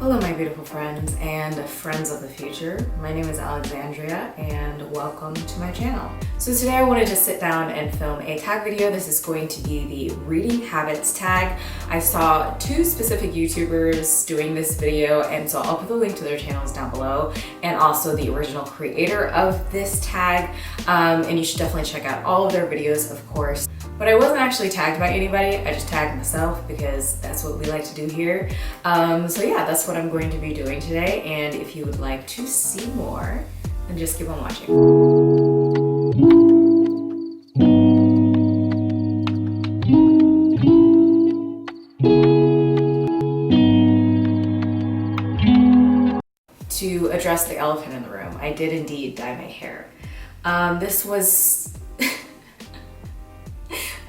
Hello my beautiful friends and friends of the future. My name is Alexandria and welcome to my channel. So today I wanted to sit down and film a tag video. This is going to be the reading habits tag. I saw two specific YouTubers doing this video, and so I'll put the link to their channels down below, and also the original creator of this tag. And you should definitely check out all of their videos, of course. But I wasn't actually tagged by anybody, I just tagged myself because that's what we like to do here. So yeah, that's what I'm going to be doing today, and if you would like to see more, then just keep on watching. To address the elephant in the room, I did indeed dye my hair. This was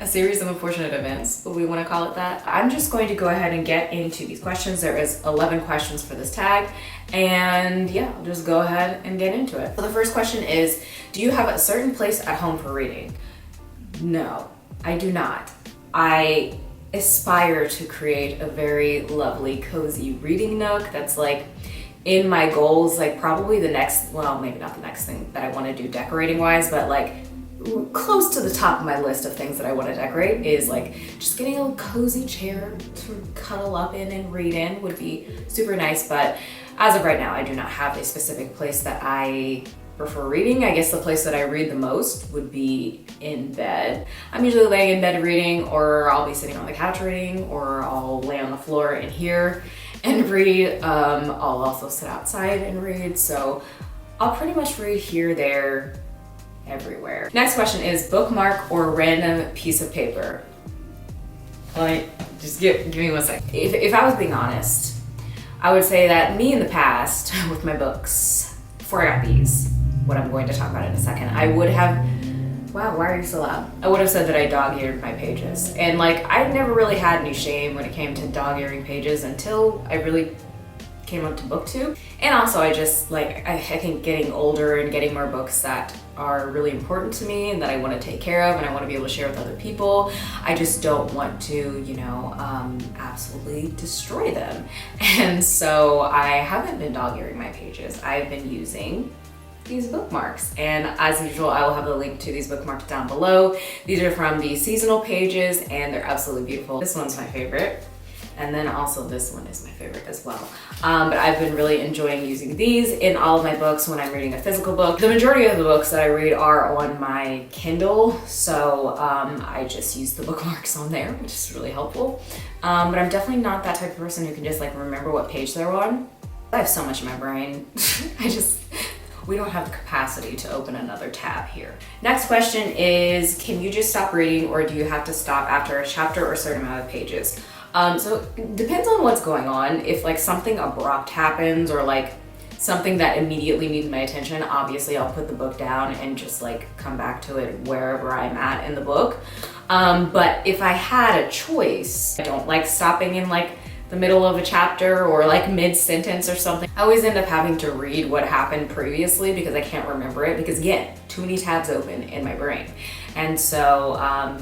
a series of unfortunate events, but we want to call it that. I'm just going to go ahead and get into these questions. There is 11 questions for this tag, and yeah, I'll just go ahead and get into it. So the first question is, do you have a certain place at home for reading? No, I do not. I aspire to create a very lovely, cozy reading nook that's like in my goals, like probably the next, well, maybe not the next thing that I want to do decorating wise, but like close to the top of my list of things that I want to decorate is like just getting a cozy chair to cuddle up in and read in would be super nice. But as of right now, I do not have a specific place that I prefer reading. I guess the place that I read the most would be in bed. I'm usually laying in bed reading, or I'll be sitting on the couch reading, or I'll lay on the floor in here and read. I'll also sit outside and read. So I'll pretty much read here, there, everywhere. Next question is bookmark or random piece of paper. Like, just give me 1 second. If I was being honest, I would say that me in the past with my books, before I got these, what I'm going to talk about in a second, I would have, wow, why are you so loud? I would have said that I dog-eared my pages. And like, I never really had any shame when it came to dog-earing pages until I really came up to booktube. And also I just like, I think getting older and getting more books that are really important to me and that I want to take care of and I want to be able to share with other people, I just don't want to, you know, absolutely destroy them. And so I haven't been dog-earing my pages. I've been using these bookmarks, and as usual I will have the link to these bookmarks down below. These are from the seasonal pages and they're absolutely beautiful. This one's my favorite. And then also this one is my favorite as well. But I've been really enjoying using these in all of my books when I'm reading a physical book. The majority of the books that I read are on my Kindle, so I just use the bookmarks on there, which is really helpful. But I'm definitely not that type of person who can just like remember what page they're on. I have so much in my brain. We don't have the capacity to open another tab here. Next question is, can you just stop reading, or do you have to stop after a chapter or a certain amount of pages? So it depends on what's going on. If like something abrupt happens or like something that immediately needs my attention, obviously I'll put the book down and just like come back to it wherever I'm at in the book. But if I had a choice, I don't like stopping in like the middle of a chapter or like mid-sentence or something. I always end up having to read what happened previously because I can't remember it, because again, too many tabs open in my brain. And so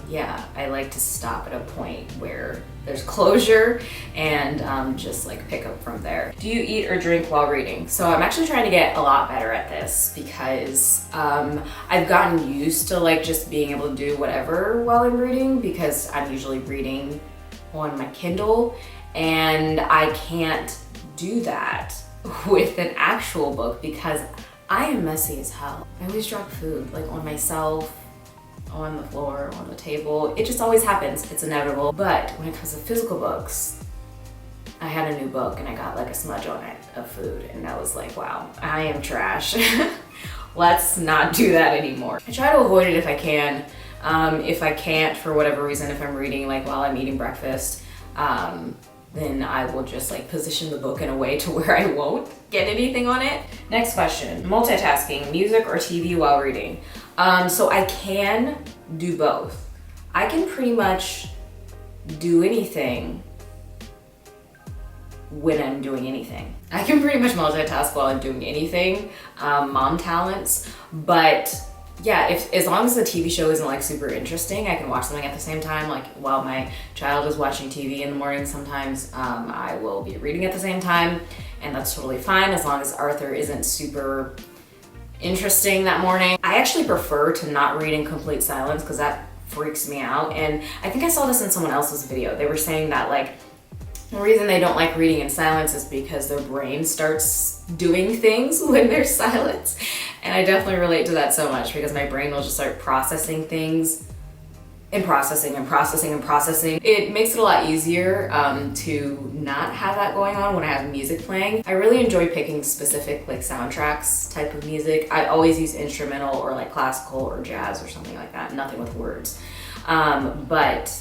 yeah, I like to stop at a point where there's closure and just like pick up from there. Do you eat or drink while reading? So I'm actually trying to get a lot better at this because I've gotten used to like just being able to do whatever while I'm reading, because I'm usually reading on my Kindle and I can't do that with an actual book because I am messy as hell. I always drop food like on myself, on the floor, on the table. It just always happens. It's inevitable. But when it comes to physical books, I had a new book and I got like a smudge on it of food, and I was like, wow, I am trash. Let's not do that anymore. I try to avoid it if I can. If I can't, for whatever reason, if I'm reading like while I'm eating breakfast, then I will just like position the book in a way to where I won't get anything on it. Next question, multitasking, music or TV while reading? So I can do both. I can pretty much do anything when I'm doing anything. I can pretty much multitask while I'm doing anything, mom talents, but yeah, as long as the TV show isn't like super interesting, I can watch something at the same time. Like while my child is watching TV in the morning, sometimes I will be reading at the same time, and that's totally fine as long as Arthur isn't super interesting that morning. I actually prefer to not read in complete silence because that freaks me out. And I think I saw this in someone else's video. They were saying that like the reason they don't like reading in silence is because their brain starts doing things when there's silence. And I definitely relate to that so much because my brain will just start processing things and processing and processing and processing. It makes it a lot easier to not have that going on when I have music playing. I really enjoy picking specific like soundtracks type of music. I always use instrumental or like classical or jazz or something like that, nothing with words. But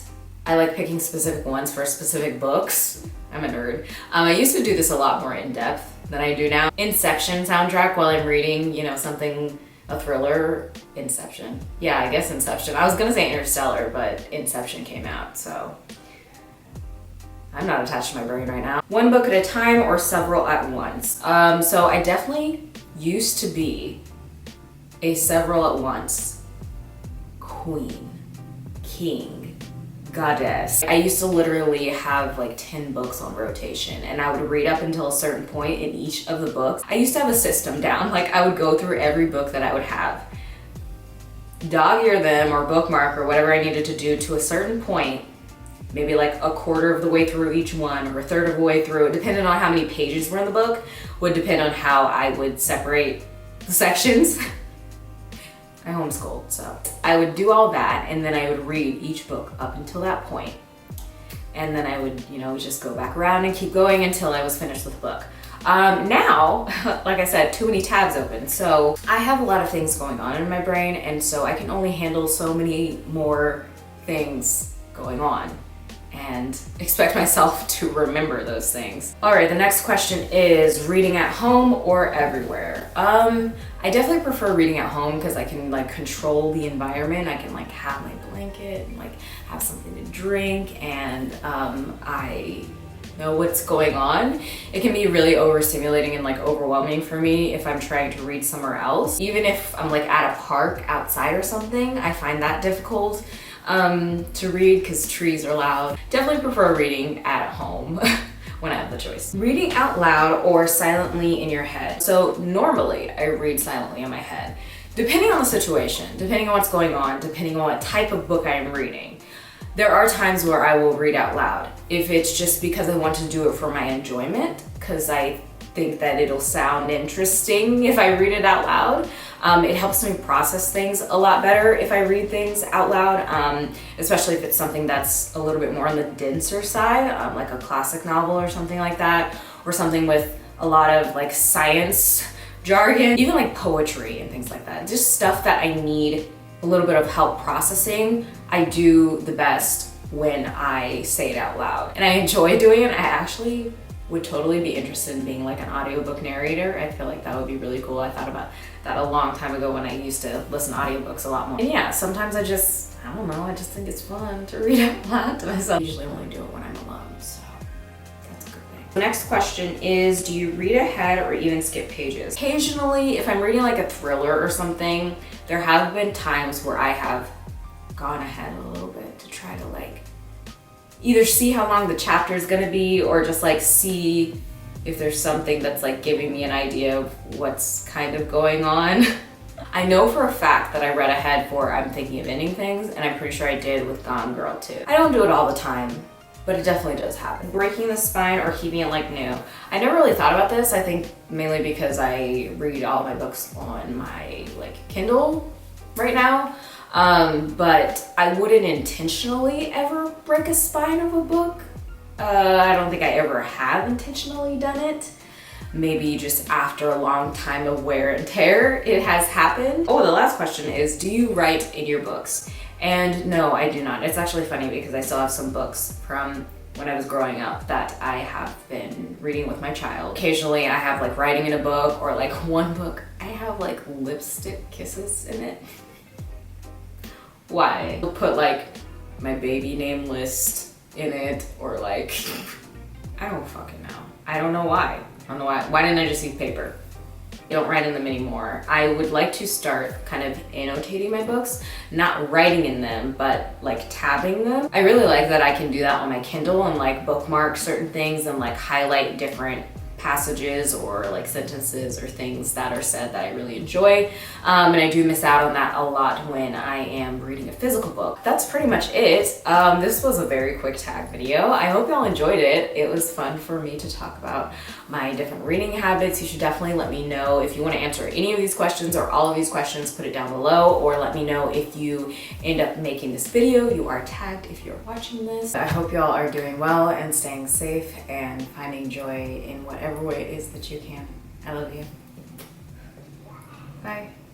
I like picking specific ones for specific books. I'm a nerd. I used to do this a lot more in depth than I do now. Inception soundtrack while I'm reading, you know, something, a thriller. Inception. Yeah, I guess Inception. I was gonna say Interstellar, but Inception came out, so I'm not attached to my brain right now. One book at a time or several at once. So I definitely used to be a several at once queen, king, goddess. I used to literally have like 10 books on rotation, and I would read up until a certain point in each of the books. I used to have a system down. Like I would go through every book that I would have, dog ear them or bookmark or whatever I needed to do to a certain point, maybe like a quarter of the way through each one or a third of the way through it, depending on how many pages were in the book, would depend on how I would separate the sections. I homeschooled, so I would do all that, and then I would read each book up until that point. And then I would, you know, just go back around and keep going until I was finished with the book. Now, like I said, too many tabs open. So I have a lot of things going on in my brain, and so I can only handle so many more things going on and expect myself to remember those things. All right, the next question is reading at home or everywhere. I definitely prefer reading at home because I can like control the environment. I can like have my blanket and like have something to drink, and I know what's going on. It can be really overstimulating and like overwhelming for me if I'm trying to read somewhere else. Even if I'm like at a park outside or something, I find that difficult to read because trees are loud. Definitely prefer reading at home when I have the choice. Reading out loud or silently in your head. So normally I read silently in my head, depending on the situation, depending on what's going on, depending on what type of book I am reading. There are times where I will read out loud. If it's just because I want to do it for my enjoyment, because I think that it'll sound interesting if I read it out loud. It helps me process things a lot better if I read things out loud, especially if it's something that's a little bit more on the denser side, like a classic novel or something like that, or something with a lot of like science jargon, even like poetry and things like that. Just stuff that I need a little bit of help processing. I do the best when I say it out loud, and I enjoy doing it. I actually would totally be interested in being like an audiobook narrator. I feel like that would be really cool. I thought about that a long time ago when I used to listen to audiobooks a lot more. And yeah, sometimes I don't know, I just think it's fun to read out loud to myself. I usually only do it when I'm alone, so that's a good thing. The next question is, do you read ahead or even skip pages? Occasionally, if I'm reading like a thriller or something, there have been times where I have gone ahead a little bit to try to like either see how long the chapter is gonna be or just like see if there's something that's like giving me an idea of what's kind of going on. I know for a fact that I read ahead for I'm Thinking of Ending Things, and I'm pretty sure I did with Gone Girl too. I don't do it all the time, but it definitely does happen. Breaking the spine or keeping it like new. I never really thought about this. I think mainly because I read all my books on my like Kindle right now. But I wouldn't intentionally ever break a spine of a book. I don't think I ever have intentionally done it. Maybe just after a long time of wear and tear, it has happened. Oh, the last question is, do you write in your books? And no, I do not. It's actually funny because I still have some books from when I was growing up that I have been reading with my child. Occasionally I have like writing in a book, or like one book, I have like lipstick kisses in it. Why? I'll put like my baby name list in it, or like, I don't fucking know. I don't know why. I don't know why. Why didn't I just use paper? I don't write in them anymore. I would like to start kind of annotating my books, not writing in them, but like tabbing them. I really like that I can do that on my Kindle and like bookmark certain things and like highlight different passages or like sentences or things that are said that I really enjoy. And I do miss out on that a lot when I am reading a physical book. That's pretty much it. This was a very quick tag video. I hope y'all enjoyed it. It was fun for me to talk about my different reading habits. You should definitely let me know if you want to answer any of these questions or all of these questions, put it down below, or let me know if you end up making this video. You are tagged if you're watching this. I hope y'all are doing well and staying safe and finding joy in whatever way it is that you can. I love you. Bye.